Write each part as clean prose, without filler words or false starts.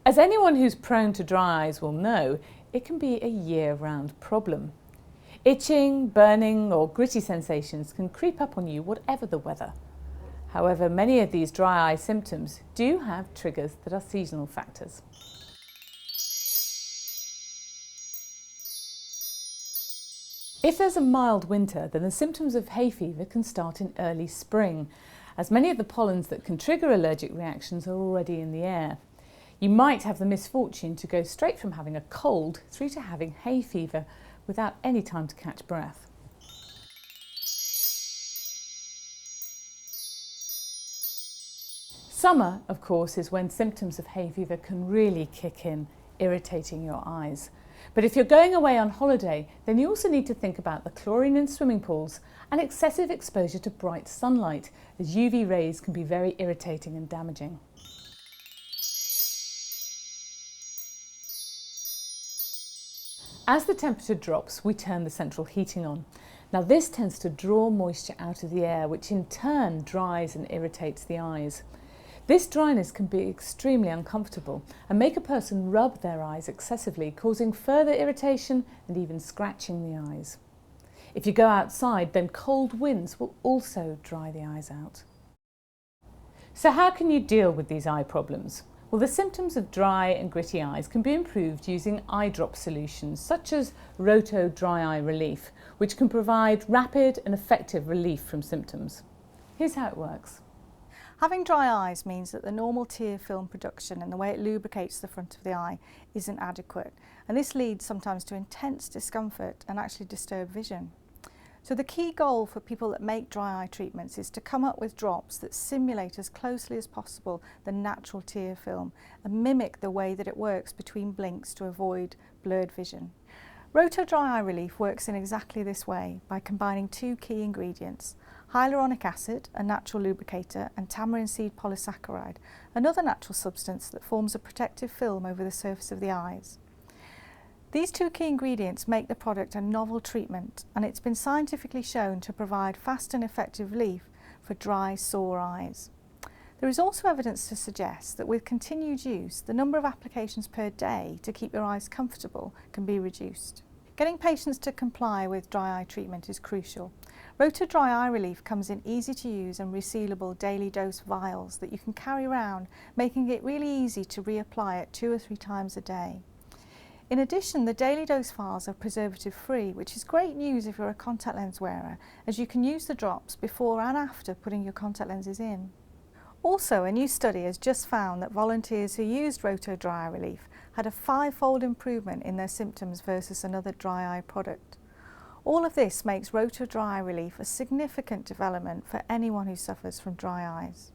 As anyone who's prone to dry eyes will know, it can be a year-round problem. Itching, burning or gritty sensations can creep up on you whatever the weather. However, many of these dry eye symptoms do have triggers that are seasonal factors. If there's a mild winter, then the symptoms of hay fever can start in early spring, as many of the pollens that can trigger allergic reactions are already in the air. You might have the misfortune to go straight from having a cold through to having hay fever without any time to catch breath. Summer, of course, is when symptoms of hay fever can really kick in, irritating your eyes. But if you're going away on holiday, then you also need to think about the chlorine in swimming pools and excessive exposure to bright sunlight, as UV rays can be very irritating and damaging. As the temperature drops, we turn the central heating on. Now this tends to draw moisture out of the air, which in turn dries and irritates the eyes. This dryness can be extremely uncomfortable and make a person rub their eyes excessively, causing further irritation and even scratching the eyes. If you go outside, then cold winds will also dry the eyes out. So how can you deal with these eye problems? Well, the symptoms of dry and gritty eyes can be improved using eye drop solutions such as Roto Dry Eye Relief, which can provide rapid and effective relief from symptoms. Here's how it works. Having dry eyes means that the normal tear film production and the way it lubricates the front of the eye isn't adequate, and this leads sometimes to intense discomfort and actually disturbed vision. So the key goal for people that make dry eye treatments is to come up with drops that simulate as closely as possible the natural tear film and mimic the way that it works between blinks to avoid blurred vision. Roto Dry Eye Relief works in exactly this way by combining two key ingredients: hyaluronic acid, a natural lubricator, and tamarind seed polysaccharide, another natural substance that forms a protective film over the surface of the eyes. These two key ingredients make the product a novel treatment, and it's been scientifically shown to provide fast and effective relief for dry, sore eyes. There is also evidence to suggest that with continued use, the number of applications per day to keep your eyes comfortable can be reduced. Getting patients to comply with dry eye treatment is crucial. Roto Dry Eye Relief comes in easy to use and resealable daily dose vials that you can carry around, making it really easy to reapply it 2 or 3 times a day. In addition, the daily dose vials are preservative free, which is great news if you're a contact lens wearer, as you can use the drops before and after putting your contact lenses in. Also, a new study has just found that volunteers who used Roto Dry Eye Relief had a 5-fold improvement in their symptoms versus another dry eye product. All of this makes Roto Dry Eye Relief a significant development for anyone who suffers from dry eyes.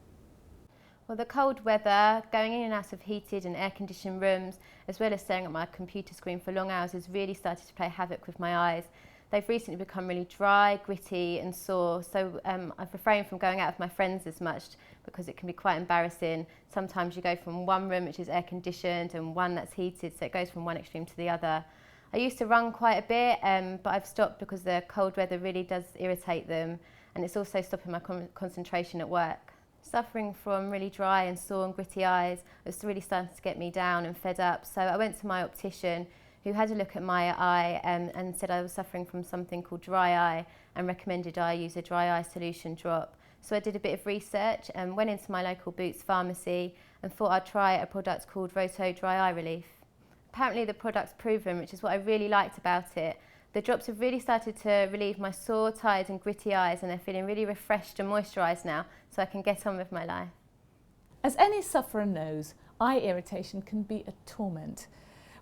Well, the cold weather, going in and out of heated and air-conditioned rooms, as well as staring at my computer screen for long hours, has really started to play havoc with my eyes. They've recently become really dry, gritty and sore, so I've refrained from going out with my friends as much because it can be quite embarrassing. Sometimes you go from one room which is air-conditioned and one that's heated, so it goes from one extreme to the other. I used to run quite a bit, but I've stopped because the cold weather really does irritate them, and it's also stopping my concentration at work. Suffering from really dry and sore and gritty eyes was really starting to get me down and fed up, so I went to my optician, who had a look at my eye and said I was suffering from something called dry eye and recommended I use a dry eye solution drop. So I did a bit of research and went into my local Boots pharmacy and thought I'd try a product called Roto Dry Eye Relief. Apparently the product's proven, which is what I really liked about it. The drops have really started to relieve my sore, tired and gritty eyes, and they're feeling really refreshed and moisturised now, so I can get on with my life. As any sufferer knows, eye irritation can be a torment.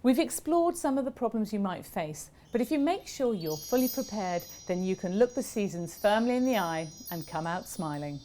We've explored some of the problems you might face, but if you make sure you're fully prepared, then you can look the seasons firmly in the eye and come out smiling.